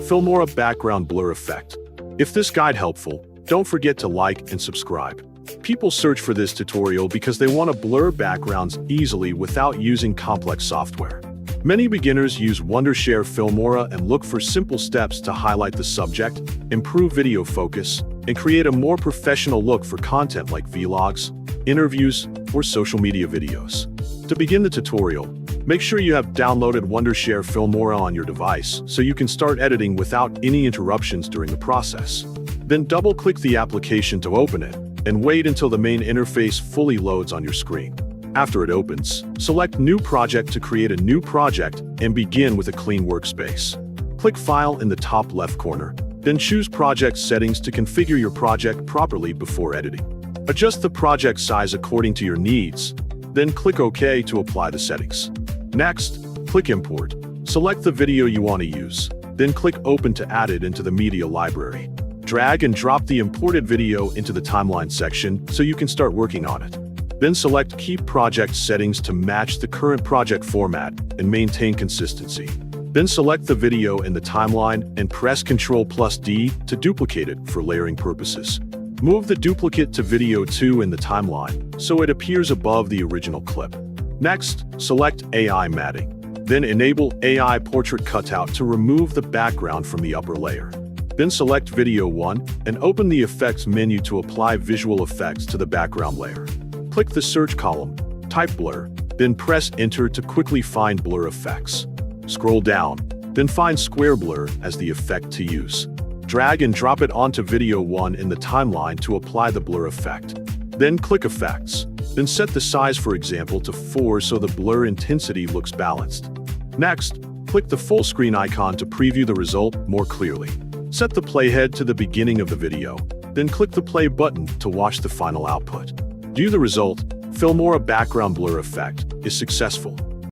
Filmora background blur effect. If this guide helpful, don't forget to like and subscribe. People search for this tutorial because they want to blur backgrounds easily without using complex software. Many beginners use Wondershare Filmora and look for simple steps to highlight the subject, improve video focus, and create a more professional look for content like vlogs, interviews, or social media videos. To begin the tutorial, make sure you have downloaded Wondershare Filmora on your device so you can start editing without any interruptions during the process. Then double-click the application to open it, and wait until the main interface fully loads on your screen. After it opens, select New Project to create a new project and begin with a clean workspace. Click File in the top left corner, then choose Project Settings to configure your project properly before editing. Adjust the project size according to your needs, then click OK to apply the settings. Next, click Import. Select the video you want to use, then click Open to add it into the media library. Drag and drop the imported video into the timeline section so you can start working on it. Then select Keep Project Settings to match the current project format and maintain consistency. Then select the video in the timeline and press Ctrl+D to duplicate it for layering purposes. Move the duplicate to video 2 in the timeline so it appears above the original clip. Next, select AI Matting. Then enable AI Portrait Cutout to remove the background from the upper layer. Then select Video 1 and open the Effects menu to apply visual effects to the background layer. Click the search column, type Blur, then press Enter to quickly find blur effects. Scroll down, then find Square Blur as the effect to use. Drag and drop it onto Video 1 in the timeline to apply the blur effect. Then click Effects. Then set the size, for example, to 4 so the blur intensity looks balanced. Next, click the full screen icon to preview the result more clearly. Set the playhead to the beginning of the video, then click the play button to watch the final output. View the result. Filmora background blur effect is successful.